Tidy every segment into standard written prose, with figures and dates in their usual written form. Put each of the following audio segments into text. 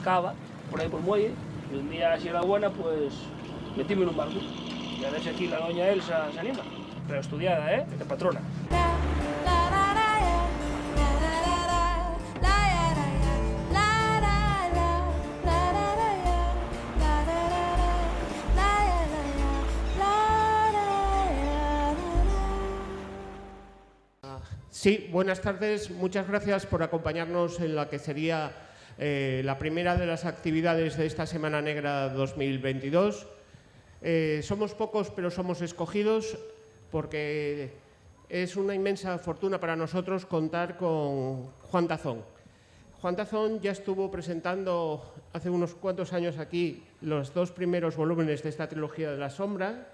cava, por ahí por el muelle, y un día, si era buena, pues metíme en un barco. Y a ver si aquí la doña Elsa se anima. Pero estudiada, ¿eh? De patrona. Sí, buenas tardes. Muchas gracias por acompañarnos en la que sería la primera de las actividades de esta Semana Negra 2022. Somos pocos, pero somos escogidos porque es una inmensa fortuna para nosotros contar con Juan Tazón. Juan Tazón ya estuvo presentando hace unos cuantos años aquí los 2 primeros volúmenes de esta trilogía de la sombra,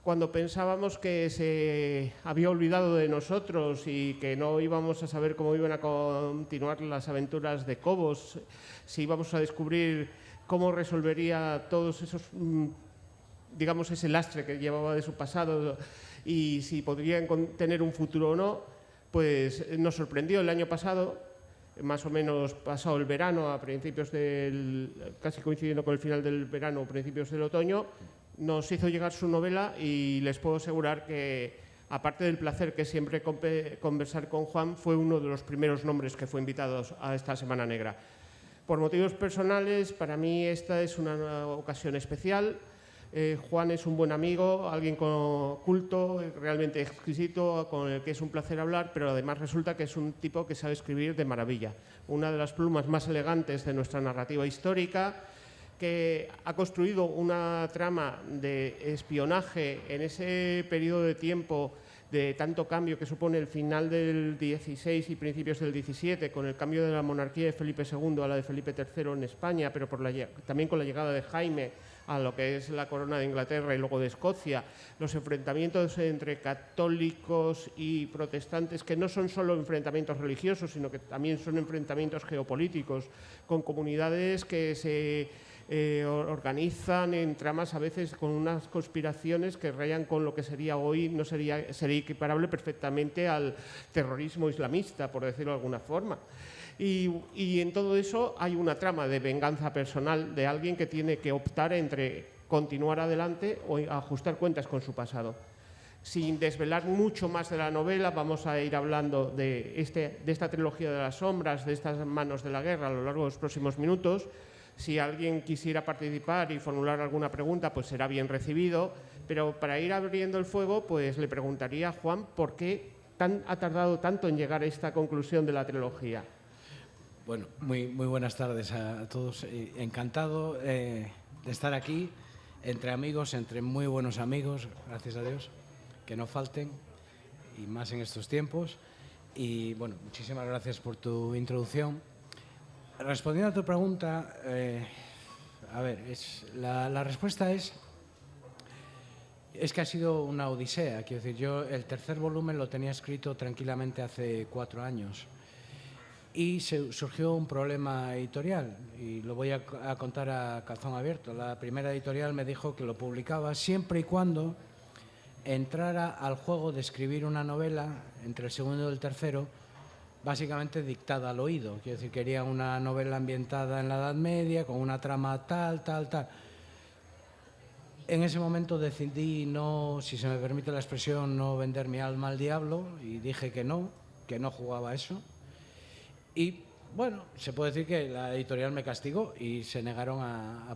cuando pensábamos que se había olvidado de nosotros y que no íbamos a saber cómo iban a continuar las aventuras de Cobos, si íbamos a descubrir cómo resolvería todos esos, digamos, ese lastre que llevaba de su pasado y si podría tener un futuro o no, pues nos sorprendió el año pasado, más o menos pasado el verano, a principios casi coincidiendo con el final del verano, principios del otoño, nos hizo llegar su novela y les puedo asegurar que, aparte del placer que siempre conversar con Juan, fue uno de los primeros nombres que fue invitados a esta Semana Negra. Por motivos personales, para mí esta es una ocasión especial. Juan es un buen amigo, alguien culto, realmente exquisito, con el que es un placer hablar, pero además resulta que es un tipo que sabe escribir de maravilla. Una de las plumas más elegantes de nuestra narrativa histórica, que ha construido una trama de espionaje en ese periodo de tiempo de tanto cambio que supone el final del XVI y principios del XVII, con el cambio de la monarquía de Felipe II a la de Felipe III en España, pero también con la llegada de Jaime a lo que es la corona de Inglaterra y luego de Escocia, los enfrentamientos entre católicos y protestantes, que no son solo enfrentamientos religiosos, sino que también son enfrentamientos geopolíticos, con comunidades que se organizan en tramas a veces con unas conspiraciones que rayan con lo que sería hoy, sería equiparable perfectamente al terrorismo islamista, por decirlo de alguna forma. Y en todo eso hay una trama de venganza personal de alguien que tiene que optar entre continuar adelante o ajustar cuentas con su pasado. Sin desvelar mucho más de la novela, vamos a ir hablando de esta trilogía de las sombras, de estas manos de la guerra a lo largo de los próximos minutos. Si alguien quisiera participar y formular alguna pregunta, pues será bien recibido. Pero para ir abriendo el fuego, pues le preguntaría a Juan por qué ha tardado tanto en llegar a esta conclusión de la trilogía. Bueno, muy buenas tardes a todos. Encantado de estar aquí, entre amigos, entre muy buenos amigos, gracias a Dios, que no falten, y más en estos tiempos. Y bueno, muchísimas gracias por tu introducción. Respondiendo a tu pregunta, la respuesta es que ha sido una odisea. Quiero decir, yo el tercer volumen lo tenía escrito tranquilamente hace 4 años y surgió un problema editorial y lo voy a contar a calzón abierto. La primera editorial me dijo que lo publicaba siempre y cuando entrara al juego de escribir una novela entre el segundo y el tercero, básicamente dictada al oído. Quiero decir, quería una novela ambientada en la Edad Media, con una trama tal. En ese momento decidí no, si se me permite la expresión, no vender mi alma al diablo y dije que no jugaba eso. Y bueno, se puede decir que la editorial me castigó y se negaron a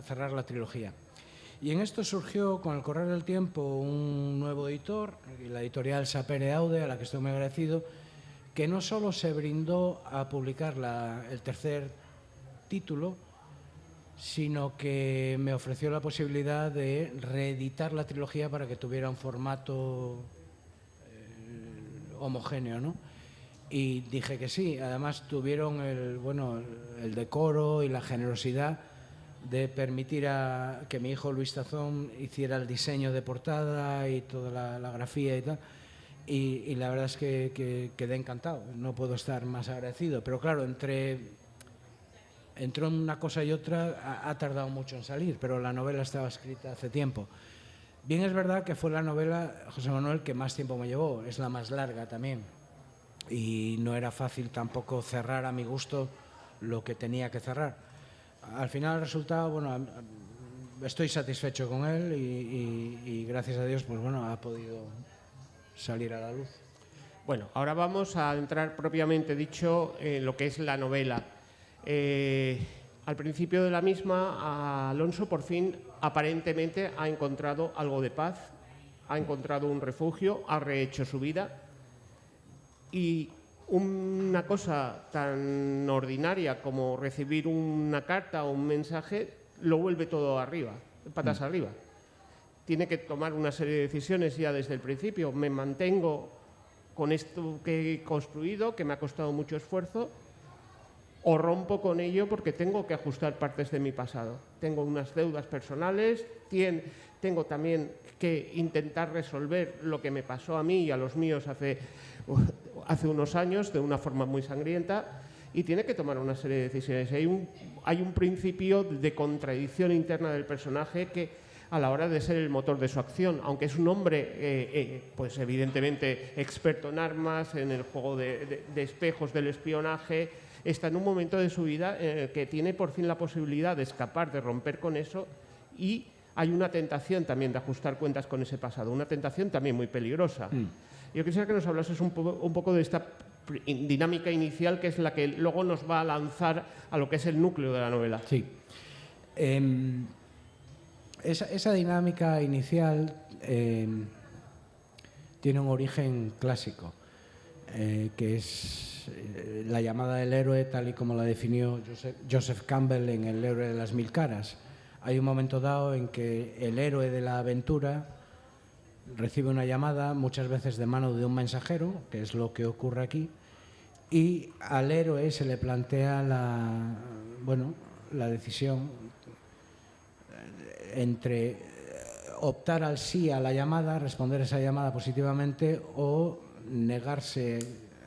cerrar la trilogía. Y en esto surgió, con el correr del tiempo, un nuevo editor, la editorial Sapere Aude, a la que estoy muy agradecido, que no solo se brindó a publicar el tercer título, sino que me ofreció la posibilidad de reeditar la trilogía para que tuviera un formato homogéneo, ¿no? Y dije que sí. Además tuvieron el decoro y la generosidad de permitir que mi hijo Luis Tazón hiciera el diseño de portada y toda la grafía y tal. Y la verdad es que quedé encantado, no puedo estar más agradecido. Pero claro, entre una cosa y otra ha tardado mucho en salir, pero la novela estaba escrita hace tiempo. Bien es verdad que fue la novela, José Manuel, que más tiempo me llevó, es la más larga también. Y no era fácil tampoco cerrar a mi gusto lo que tenía que cerrar. Al final el resultado, bueno, estoy satisfecho con él y gracias a Dios, pues bueno, ha podido salir a la luz. Bueno, ahora vamos a entrar propiamente dicho en lo que es la novela. Al principio de la misma, Alonso por fin aparentemente ha encontrado algo de paz, ha encontrado un refugio, ha rehecho su vida y una cosa tan ordinaria como recibir una carta o un mensaje lo vuelve todo arriba, patas arriba. Tiene que tomar una serie de decisiones ya desde el principio. Me mantengo con esto que he construido, que me ha costado mucho esfuerzo, o rompo con ello porque tengo que ajustar partes de mi pasado. Tengo unas deudas personales, tengo también que intentar resolver lo que me pasó a mí y a los míos hace unos años de una forma muy sangrienta, y tiene que tomar una serie de decisiones. Hay un principio de contradicción interna del personaje que, a la hora de ser el motor de su acción, aunque es un hombre pues evidentemente experto en armas, en el juego de espejos del espionaje, está en un momento de su vida que tiene por fin la posibilidad de escapar, de romper con eso, y hay una tentación también de ajustar cuentas con ese pasado, una tentación también muy peligrosa. Yo quisiera que nos hablases un poco de esta dinámica inicial, que es la que luego nos va a lanzar a lo que es el núcleo de la novela. Sí. Esa dinámica inicial tiene un origen clásico, que es la llamada del héroe, tal y como la definió Joseph Campbell en El héroe de las mil caras. Hay un momento dado en que el héroe de la aventura recibe una llamada, muchas veces de mano de un mensajero, que es lo que ocurre aquí, y al héroe se le plantea la decisión entre optar al sí a la llamada, responder esa llamada positivamente, o negarse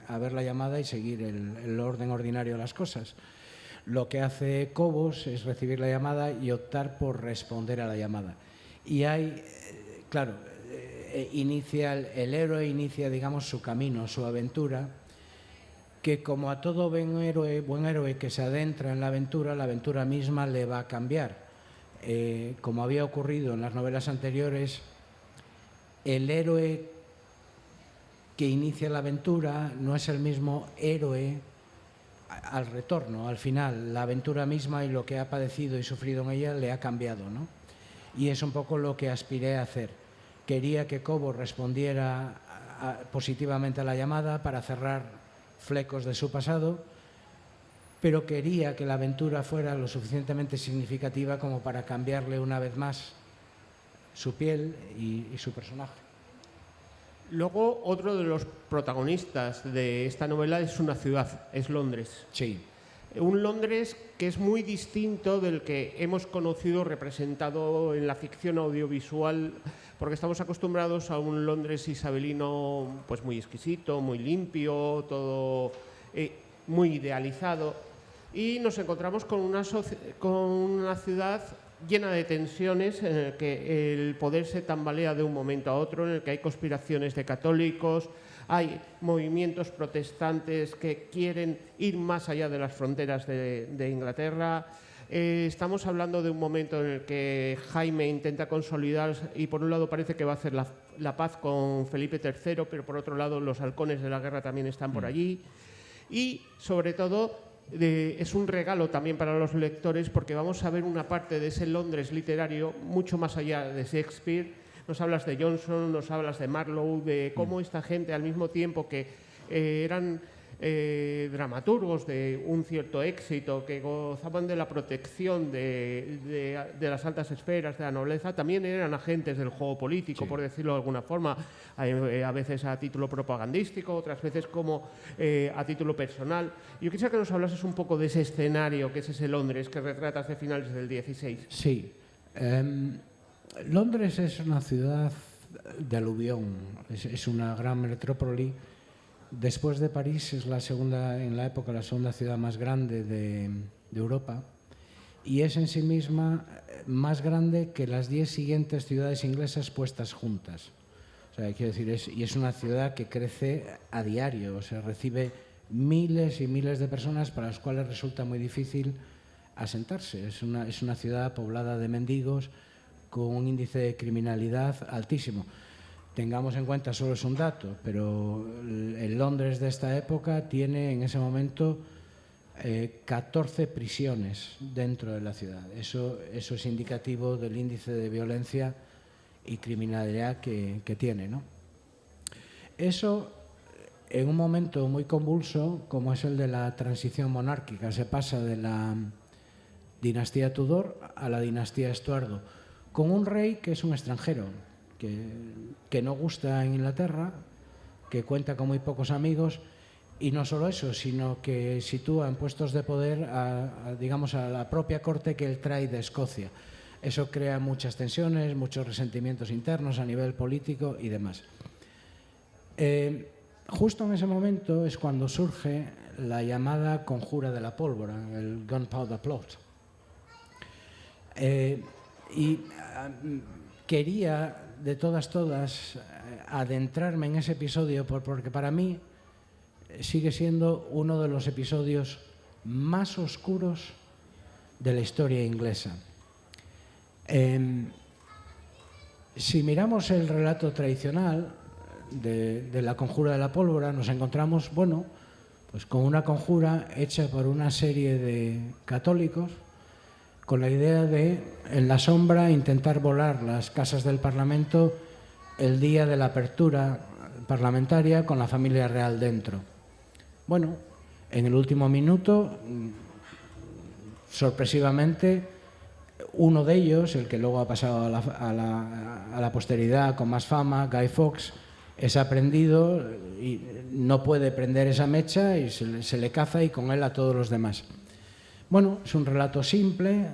a ver la llamada y seguir el orden ordinario de las cosas. Lo que hace Cobos es recibir la llamada y optar por responder a la llamada. Y hay, claro, el héroe inicia, digamos, su camino, su aventura, que como a todo buen héroe que se adentra en la aventura misma le va a cambiar. Como había ocurrido en las novelas anteriores, el héroe que inicia la aventura no es el mismo héroe al retorno, al final. La aventura misma y lo que ha padecido y sufrido en ella le ha cambiado, ¿no? Y es un poco lo que aspiré a hacer. Quería que Cobos respondiera positivamente a la llamada para cerrar flecos de su pasado, pero quería que la aventura fuera lo suficientemente significativa como para cambiarle una vez más su piel y su personaje. Luego, otro de los protagonistas de esta novela es una ciudad, es Londres. Sí. Un Londres que es muy distinto del que hemos conocido representado en la ficción audiovisual, porque estamos acostumbrados a un Londres isabelino pues muy exquisito, muy limpio, todo muy idealizado, y nos encontramos con una ciudad llena de tensiones, en el que el poder se tambalea de un momento a otro, en el que hay conspiraciones de católicos, hay movimientos protestantes que quieren ir más allá de las fronteras de Inglaterra. Estamos hablando de un momento en el que Jaime intenta consolidar, y por un lado parece que va a hacer la paz con Felipe III, pero por otro lado los halcones de la guerra también están por allí. Y sobre todo es un regalo también para los lectores, porque vamos a ver una parte de ese Londres literario mucho más allá de Shakespeare. Nos hablas de Johnson, nos hablas de Marlowe, de cómo esta gente, al mismo tiempo que eran dramaturgos de un cierto éxito, que gozaban de la protección de las altas esferas, de la nobleza, también eran agentes del juego político, por decirlo de alguna forma, a veces a título propagandístico, otras veces como a título personal. Yo quisiera que nos hablases un poco de ese escenario, que es ese Londres que retratas de finales del 16. Sí. Londres es una ciudad de aluvión, es una gran metrópoli. Después de París es la segunda ciudad más grande de Europa, y es en sí misma más grande que las 10 siguientes ciudades inglesas puestas juntas. O sea, quiero decir, es una ciudad que crece a diario, o sea, recibe miles y miles de personas para las cuales resulta muy difícil asentarse. Es una ciudad poblada de mendigos con un índice de criminalidad altísimo. Tengamos en cuenta, solo es un dato, pero el Londres de esta época tiene en ese momento 14 prisiones dentro de la ciudad. Eso es indicativo del índice de violencia y criminalidad que tiene, ¿no? Eso, en un momento muy convulso, como es el de la transición monárquica, se pasa de la dinastía Tudor a la dinastía Estuardo, con un rey que es un extranjero, que no gusta en Inglaterra, que cuenta con muy pocos amigos, y no solo eso, sino que sitúa en puestos de poder digamos, a la propia corte que él trae de Escocia. Eso crea muchas tensiones, muchos resentimientos internos a nivel político y demás. Justo en ese momento es cuando surge la llamada conjura de la pólvora, el Gunpowder Plot. Y quería, de todas, adentrarme en ese episodio porque para mí sigue siendo uno de los episodios más oscuros de la historia inglesa. Si miramos el relato tradicional de la conjura de la pólvora, nos encontramos, bueno, pues con una conjura hecha por una serie de católicos con la idea de, en la sombra, intentar volar las casas del Parlamento el día de la apertura parlamentaria con la familia real dentro. Bueno, en el último minuto, sorpresivamente, uno de ellos, el que luego ha pasado a la posteridad con más fama, Guy Fawkes, es aprehendido y no puede prender esa mecha y se le caza, y con él a todos los demás. Bueno, es un relato simple,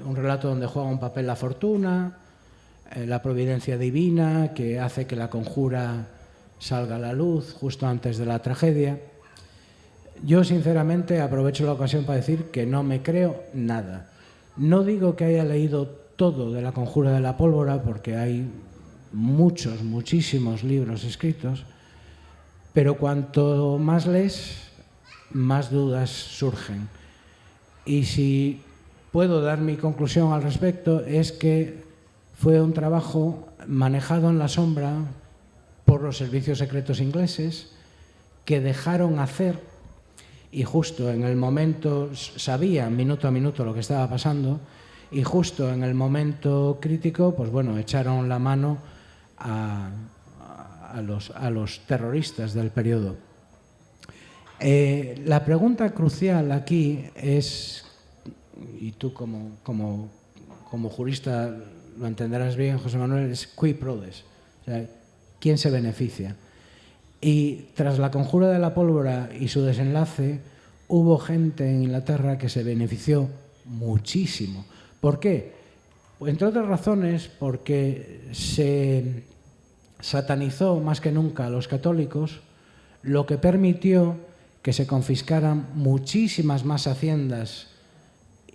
un relato donde juega un papel la fortuna, la providencia divina que hace que la conjura salga a la luz justo antes de la tragedia. Yo, sinceramente, aprovecho la ocasión para decir que no me creo nada. No digo que haya leído todo de la conjura de la pólvora, porque hay muchísimos libros escritos, pero cuanto más lees, más dudas surgen. Y si puedo dar mi conclusión al respecto, es que fue un trabajo manejado en la sombra por los servicios secretos ingleses, que dejaron hacer, y justo en el momento, sabían minuto a minuto lo que estaba pasando, y justo en el momento crítico, pues bueno, echaron la mano a los terroristas del periodo. La pregunta crucial aquí es, y tú como jurista lo entenderás bien, José Manuel, es cui prodest, o sea, ¿quién se beneficia? Y tras la conjura de la pólvora y su desenlace, hubo gente en Inglaterra que se benefició muchísimo. ¿Por qué? Entre otras razones, porque se satanizó más que nunca a los católicos, lo que permitió que se confiscaran muchísimas más haciendas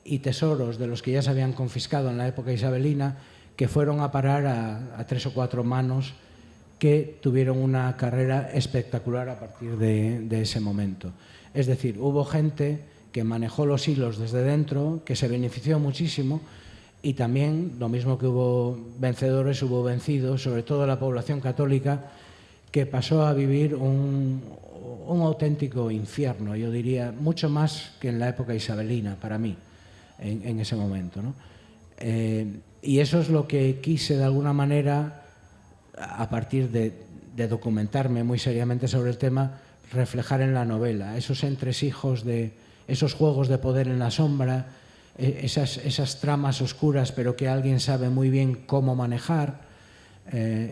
y tesoros de los que ya se habían confiscado en la época isabelina, que fueron a parar a 3 o 4 manos que tuvieron una carrera espectacular a partir de ese momento. Es decir, hubo gente que manejó los hilos desde dentro, que se benefició muchísimo, y también, lo mismo que hubo vencedores, hubo vencidos, sobre todo la población católica, que pasó a vivir un auténtico infierno, yo diría, mucho más que en la época isabelina, para mí, en ese momento, ¿no? Y eso es lo que quise, de alguna manera, a partir de documentarme muy seriamente sobre el tema, reflejar en la novela, esos entresijos de esos juegos de poder en la sombra, esas tramas oscuras, pero que alguien sabe muy bien cómo manejar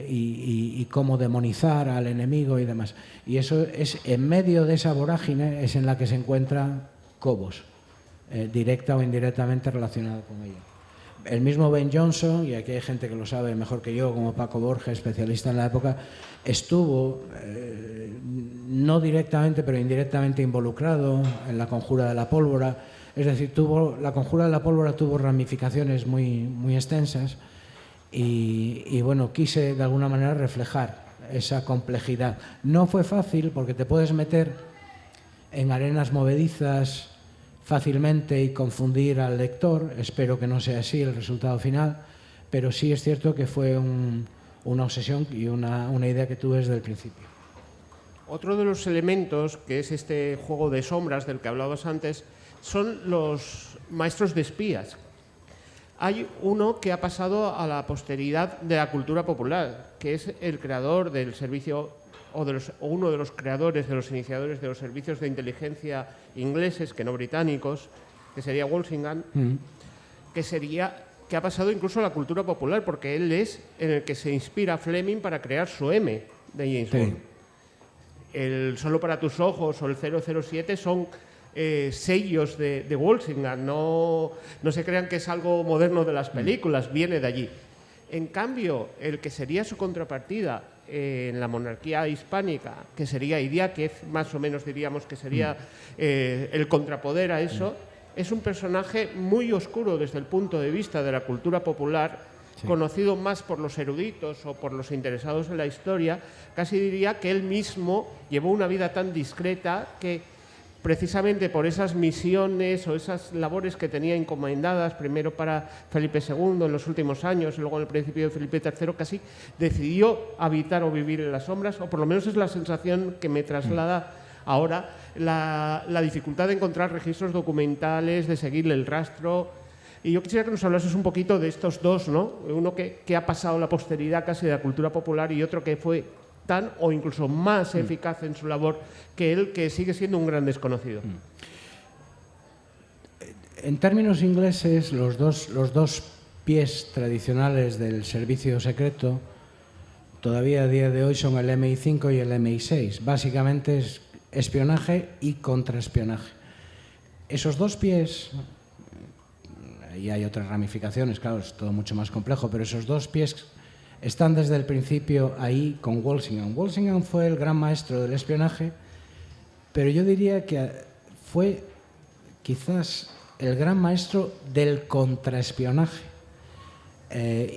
y cómo demonizar al enemigo y demás. Y eso es, en medio de esa vorágine, es en la que se encuentra Cobos, directa o indirectamente relacionado con ella. El mismo Ben Jonson, y aquí hay gente que lo sabe mejor que yo, como Paco Borges, especialista en la época, estuvo no directamente pero indirectamente involucrado en la conjura de la pólvora. Es decir, la conjura de la pólvora tuvo ramificaciones muy extensas y bueno, quise de alguna manera reflejar esa complejidad. No fue fácil porque te puedes meter en arenas movedizas fácilmente y confundir al lector. Espero que no sea así el resultado final, pero sí es cierto que fue una obsesión y una idea que tuve desde el principio. Otro de los elementos, que es este juego de sombras del que hablabas antes, son los maestros de espías. Hay uno que ha pasado a la posteridad de la cultura popular, que es el creador del servicio, o uno de los creadores, de los iniciadores de los servicios de inteligencia ingleses, que no británicos, que sería Walsingham, que ha pasado incluso a la cultura popular, porque él es en el que se inspira Fleming para crear su M de James Bond. El Solo para tus ojos o el 007 son sellos de Walsingham, no se crean que es algo moderno de las películas, viene de allí. En cambio, el que sería su contrapartida en la monarquía hispánica, que sería Idiáquez, más o menos diríamos que sería el contrapoder a eso, es un personaje muy oscuro desde el punto de vista de la cultura popular, conocido más por los eruditos o por los interesados en la historia. Casi diría que él mismo llevó una vida tan discreta que precisamente por esas misiones o esas labores que tenía encomendadas, primero para Felipe II en los últimos años y luego en el principio de Felipe III, casi decidió habitar o vivir en las sombras, o por lo menos es la sensación que me traslada ahora la dificultad de encontrar registros documentales, de seguirle el rastro. Y yo quisiera que nos hablases un poquito de estos dos, ¿no? Uno que ha pasado a la posteridad casi de la cultura popular y otro que fue tan o incluso más eficaz en su labor que él, que sigue siendo un gran desconocido. En términos ingleses, los dos pies tradicionales del servicio secreto todavía a día de hoy son el MI5 y el MI6. Básicamente es espionaje y contraespionaje. Esos dos pies, y hay otras ramificaciones, claro, es todo mucho más complejo, pero esos dos pies están desde el principio ahí con Walsingham. Walsingham fue el gran maestro del espionaje, pero yo diría que fue quizás el gran maestro del contraespionaje.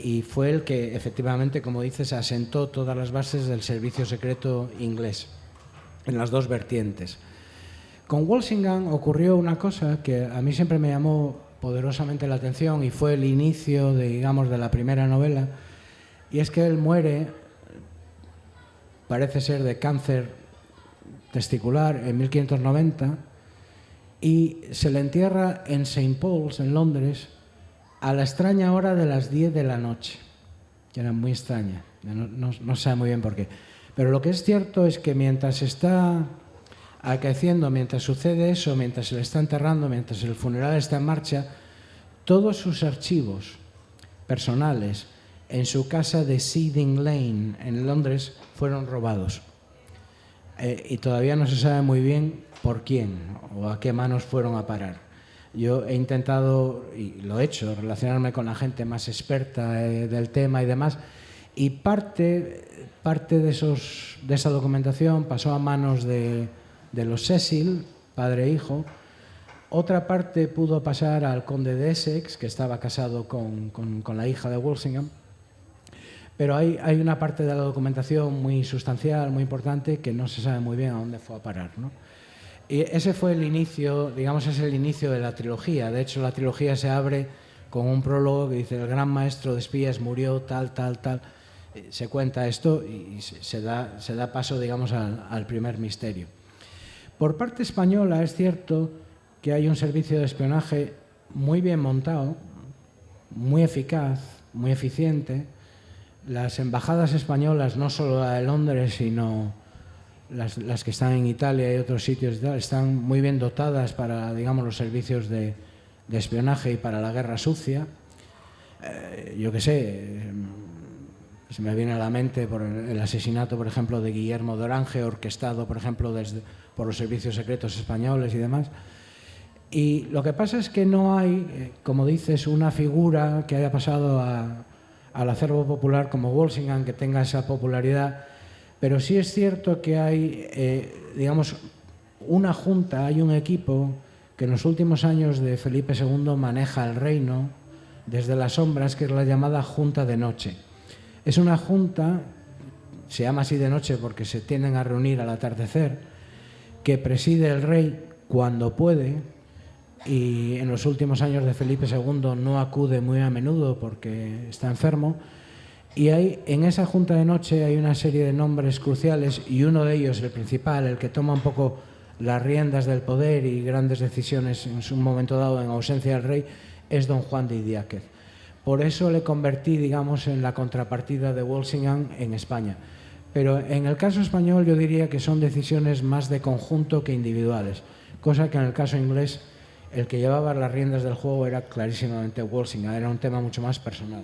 Y fue el que efectivamente, como dices, asentó todas las bases del servicio secreto inglés en las dos vertientes. Con Walsingham ocurrió una cosa que a mí siempre me llamó poderosamente la atención y fue el inicio de la primera novela, y es que él muere, parece ser de cáncer testicular, en 1590, y se le entierra en St. Paul's, en Londres, a la extraña hora de las 10 de la noche, que era muy extraña, no sabe muy bien por qué. Pero lo que es cierto es que mientras está acaeciendo, mientras sucede eso, mientras se le está enterrando, mientras el funeral está en marcha, todos sus archivos personales en su casa de Seething Lane, en Londres, fueron robados. Y todavía no se sabe muy bien por quién o a qué manos fueron a parar. Yo he intentado, y lo he hecho, relacionarme con la gente más experta del tema y demás, y parte de esa documentación pasó a manos de los Cecil, padre e hijo. Otra parte pudo pasar al conde de Essex, que estaba casado con la hija de Walsingham. Pero hay una parte de la documentación muy sustancial, muy importante, que no se sabe muy bien a dónde fue a parar, ¿no? Y ese fue el inicio, es el inicio de la trilogía. De hecho, la trilogía se abre con un prólogo que dice: el gran maestro de espías murió, tal. Se cuenta esto y se da paso, al primer misterio. Por parte española es cierto que hay un servicio de espionaje muy bien montado, muy eficaz, muy eficiente. Las embajadas españolas, no solo la de Londres, sino las que están en Italia y otros sitios, están muy bien dotadas para, los servicios de espionaje y para la guerra sucia. Yo qué sé, se me viene a la mente por el asesinato, por ejemplo, de Guillermo de Orange, orquestado, por ejemplo, por los servicios secretos españoles y demás. Y lo que pasa es que no hay, como dices, una figura que haya pasado al acervo popular como Walsingham, que tenga esa popularidad, pero sí es cierto que hay, una junta, hay un equipo que en los últimos años de Felipe II maneja el reino desde las sombras, que es la llamada Junta de Noche. Es una junta, se llama así de noche porque se tienden a reunir al atardecer, que preside el rey cuando puede, y en los últimos años de Felipe II no acude muy a menudo porque está enfermo. Y en esa junta de noche hay una serie de nombres cruciales, y uno de ellos, el principal, el que toma un poco las riendas del poder y grandes decisiones en un momento dado en ausencia del rey, es don Juan de Idiáquez. Por eso le convertí, digamos, en la contrapartida de Walsingham en España. Pero en el caso español yo diría que son decisiones más de conjunto que individuales, cosa que en el caso inglés el que llevaba las riendas del juego era clarísimamente Walsingham, era un tema mucho más personal.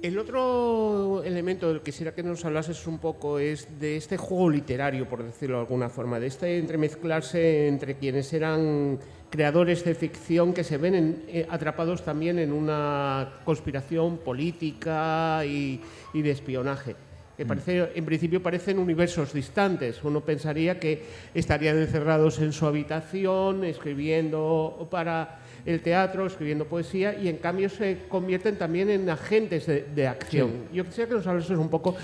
El otro elemento del que quisiera que nos hablases un poco es de este juego literario, por decirlo de alguna forma, de este entremezclarse entre quienes eran creadores de ficción que se ven atrapados también en una conspiración política y de espionaje, que en principio parecen universos distantes. Uno pensaría que estarían encerrados en su habitación, escribiendo para el teatro, escribiendo poesía, y en cambio se convierten también en agentes de acción. Sí. Yo quisiera que nos hablases un poco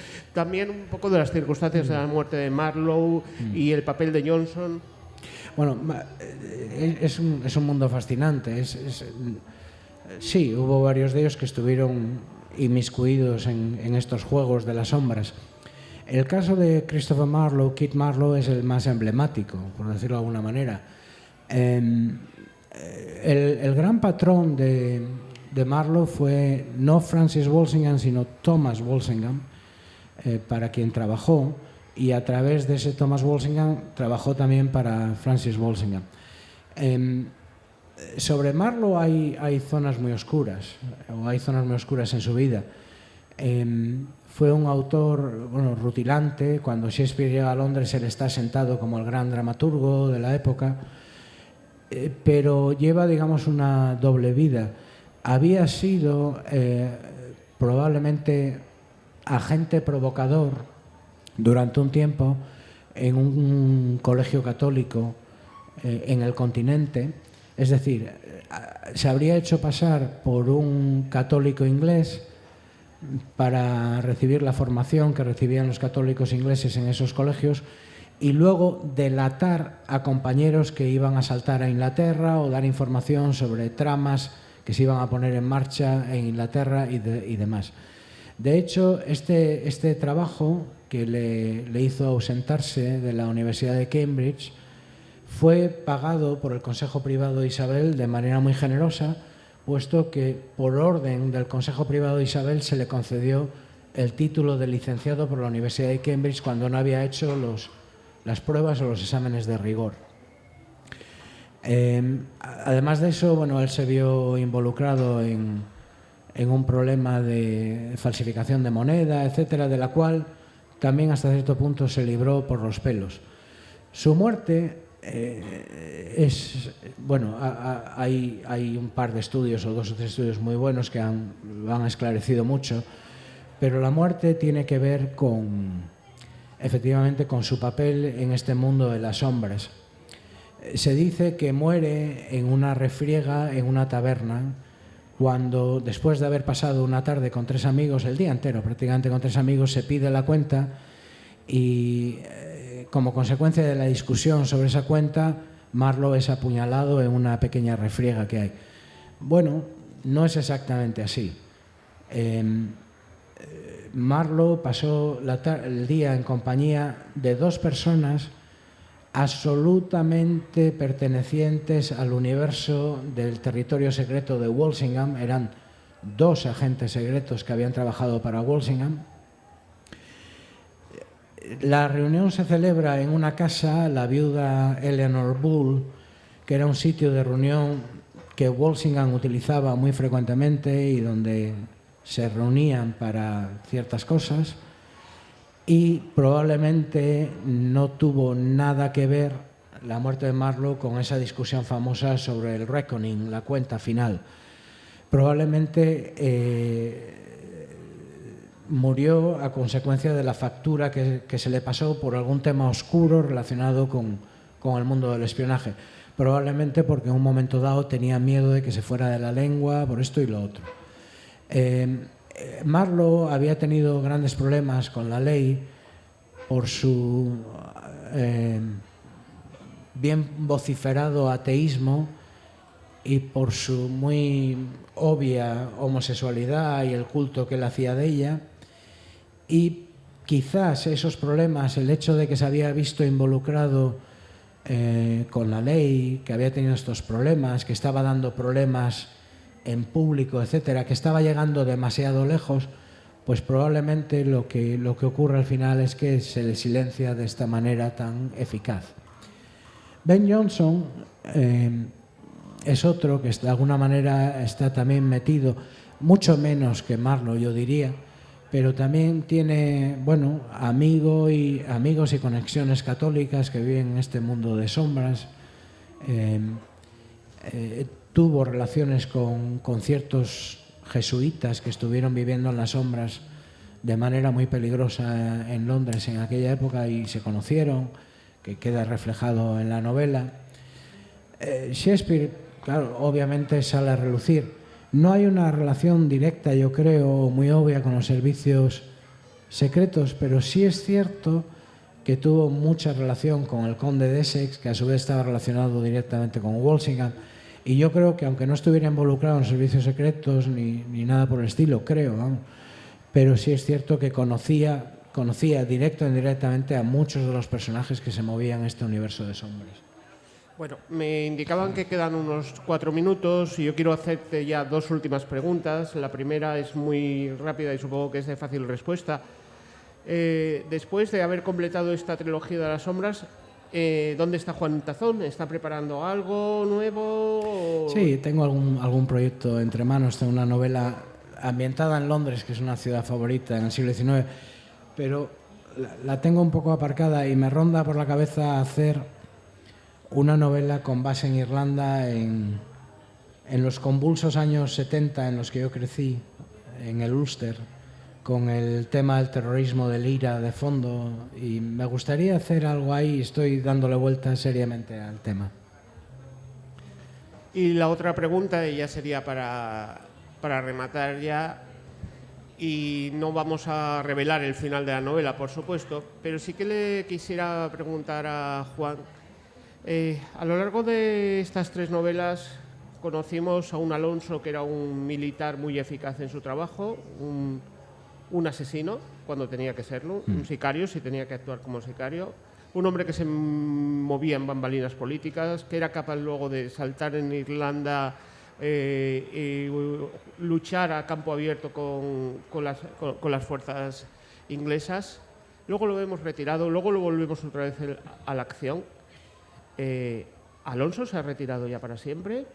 de las circunstancias de la muerte de Marlowe y el papel de Johnson. Bueno, es un mundo fascinante. Sí, hubo varios de ellos que estuvieron inmiscuidos en estos juegos de las sombras. El caso de Christopher Marlowe, Kit Marlowe, es el más emblemático, por decirlo de alguna manera. El gran patrón de Marlowe fue no Francis Walsingham, sino Thomas Walsingham, para quien trabajó, y a través de ese Thomas Walsingham trabajó también para Francis Walsingham. Sobre Marlowe hay zonas muy oscuras, o hay zonas muy oscuras en su vida. Fue un autor rutilante. Cuando Shakespeare llega a Londres, él está sentado como el gran dramaturgo de la época, pero lleva, digamos, una doble vida. Había sido probablemente agente provocador durante un tiempo en un colegio católico en el continente, es decir, se habría hecho pasar por un católico inglés para recibir la formación que recibían los católicos ingleses en esos colegios, y luego delatar a compañeros que iban a saltar a Inglaterra o dar información sobre tramas que se iban a poner en marcha en Inglaterra y demás. De hecho, este trabajo que le hizo ausentarse de la Universidad de Cambridge fue pagado por el Consejo Privado de Isabel de manera muy generosa, puesto que por orden del Consejo Privado de Isabel se le concedió el título de licenciado por la Universidad de Cambridge cuando no había hecho las pruebas o los exámenes de rigor. Además de eso, él se vio involucrado en un problema de falsificación de moneda, etcétera, de la cual también hasta cierto punto se libró por los pelos. Su muerte hay un par de estudios o 2 o 3 estudios muy buenos que lo han esclarecido mucho, pero la muerte tiene que ver efectivamente con su papel en este mundo de las sombras. Se dice que muere en una refriega en una taberna, cuando después de haber pasado una tarde con 3 amigos, el día entero prácticamente con 3 amigos, se pide la cuenta y como consecuencia de la discusión sobre esa cuenta, Marlowe es apuñalado en una pequeña refriega que hay. Bueno, no es exactamente así. Marlowe pasó el día en compañía de 2 personas absolutamente pertenecientes al universo del territorio secreto de Walsingham. Eran 2 agentes secretos que habían trabajado para Walsingham. La reunión se celebra en una casa, la viuda Eleanor Bull, que era un sitio de reunión que Walsingham utilizaba muy frecuentemente y donde se reunían para ciertas cosas, y probablemente no tuvo nada que ver la muerte de Marlowe con esa discusión famosa sobre el reckoning, la cuenta final. Probablemente murió a consecuencia de la factura que se le pasó por algún tema oscuro relacionado con el mundo del espionaje. Probablemente porque en un momento dado tenía miedo de que se fuera de la lengua por esto y lo otro. Marlowe había tenido grandes problemas con la ley por su bien vociferado ateísmo y por su muy obvia homosexualidad y el culto que él hacía de ella, y quizás esos problemas, el hecho de que se había visto involucrado con la ley, que había tenido estos problemas, que estaba dando problemas en público, etcétera, que estaba llegando demasiado lejos, pues probablemente lo que ocurre al final es que se le silencia de esta manera tan eficaz. Ben Jonson es otro que de alguna manera está también metido, mucho menos que Marlowe, yo diría, pero también tiene, bueno, amigos y conexiones católicas que viven en este mundo de sombras. Tuvo relaciones con ciertos jesuitas que estuvieron viviendo en las sombras de manera muy peligrosa en Londres en aquella época y se conocieron, que queda reflejado en la novela. Shakespeare, claro, obviamente sale a relucir. No hay una relación directa, yo creo, muy obvia con los servicios secretos, pero sí es cierto que tuvo mucha relación con el conde de Essex, que a su vez estaba relacionado directamente con Walsingham, y yo creo que aunque no estuviera involucrado en servicios secretos ni nada por el estilo, creo, vamos, pero sí es cierto que conocía directo e indirectamente a muchos de los personajes que se movían en este universo de sombras. Bueno, me indicaban que quedan unos 4 minutos y yo quiero hacerte ya 2 últimas preguntas. La primera es muy rápida y supongo que es de fácil respuesta. Después de haber completado esta trilogía de las sombras, ¿dónde está Juan Tazón? ¿Está preparando algo nuevo? Sí, tengo algún proyecto entre manos. Tengo una novela ambientada en Londres, que es una ciudad favorita en el siglo XIX, pero la tengo un poco aparcada y me ronda por la cabeza hacer una novela con base en Irlanda en los convulsos años 70 en los que yo crecí, en el Ulster, con el tema del terrorismo del IRA de fondo, y me gustaría hacer algo ahí y estoy dándole vuelta seriamente al tema. Y la otra pregunta ya sería para rematar ya, y no vamos a revelar el final de la novela, por supuesto, pero sí que le quisiera preguntar a Juan. A lo largo de estas 3 novelas conocimos a un Alonso que era un militar muy eficaz en su trabajo, un asesino cuando tenía que serlo, un sicario si tenía que actuar como sicario, un hombre que se movía en bambalinas políticas, que era capaz luego de saltar en Irlanda y luchar a campo abierto con las fuerzas inglesas. Luego lo vemos retirado, luego lo volvemos otra vez a la acción. ¿Alonso se ha retirado ya para siempre?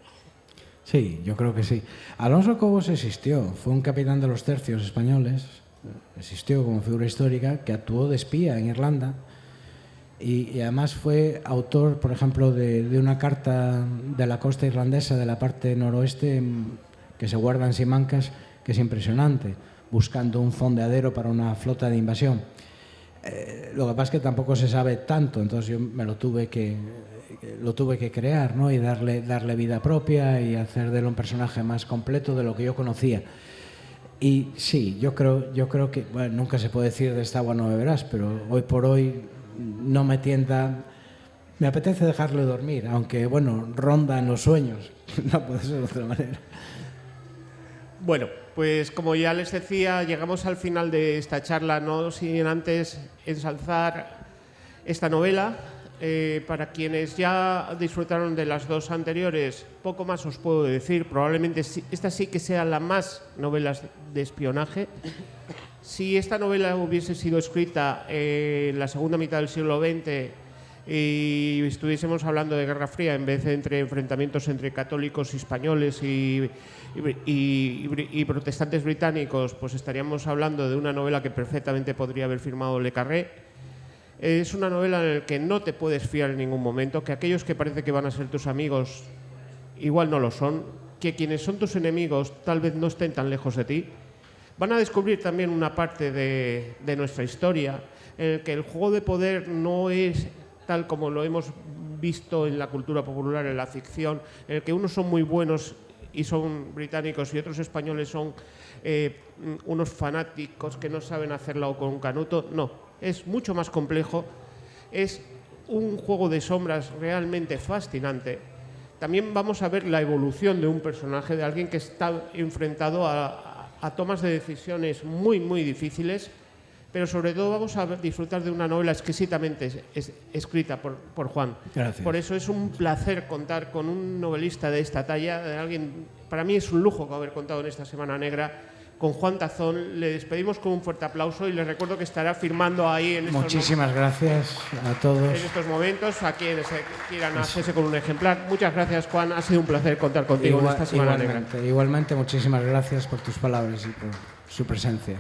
Sí, yo creo que sí. Alonso Cobos existió, fue un capitán de los tercios españoles, existió como figura histórica, que actuó de espía en Irlanda y además fue autor, por ejemplo, de una carta de la costa irlandesa, de la parte noroeste, que se guarda en Simancas, que es impresionante, buscando un fondeadero para una flota de invasión. Lo que pasa es que tampoco se sabe tanto, entonces yo me lo tuve que crear, ¿no? Y darle vida propia y hacer de él un personaje más completo de lo que yo conocía. Y sí, yo creo que, bueno, nunca se puede decir de esta agua no beberás, pero hoy por hoy no me tienta, me apetece dejarle dormir, aunque bueno, ronda en los sueños, no puede ser de otra manera. Bueno, pues como ya les decía, llegamos al final de esta charla, no sin antes ensalzar esta novela. Para quienes ya disfrutaron de las 2 anteriores, poco más os puedo decir. Probablemente esta sí que sea la más novelas de espionaje. Si esta novela hubiese sido escrita en la segunda mitad del siglo XX y estuviésemos hablando de Guerra Fría en vez de entre enfrentamientos entre católicos españoles y protestantes británicos, pues estaríamos hablando de una novela que perfectamente podría haber firmado Le Carré. Es una novela en la que no te puedes fiar en ningún momento, que aquellos que parece que van a ser tus amigos igual no lo son, que quienes son tus enemigos tal vez no estén tan lejos de ti. Van a descubrir también una parte de nuestra historia en el que el juego de poder no es tal como lo hemos visto en la cultura popular, en la ficción, en el que unos son muy buenos y son británicos y otros españoles son unos fanáticos que no saben hacerla o con un canuto. No, es mucho más complejo. Es un juego de sombras realmente fascinante, también vamos a ver la evolución de un personaje, de alguien que está enfrentado a tomas de decisiones muy, muy difíciles, pero sobre todo vamos a disfrutar de una novela exquisitamente escrita por Juan. Gracias. Por eso es un placer contar con un novelista de esta talla, de alguien, para mí es un lujo haber contado en esta Semana Negra con Juan Tazón. Le despedimos con un fuerte aplauso y les recuerdo que estará firmando ahí en Muchísimas gracias a todos. En estos momentos, a quienes quieran hacerse con un ejemplar. Muchas gracias, Juan. Ha sido un placer contar contigo en esta Semana Negra. Igualmente, muchísimas gracias por tus palabras y por su presencia.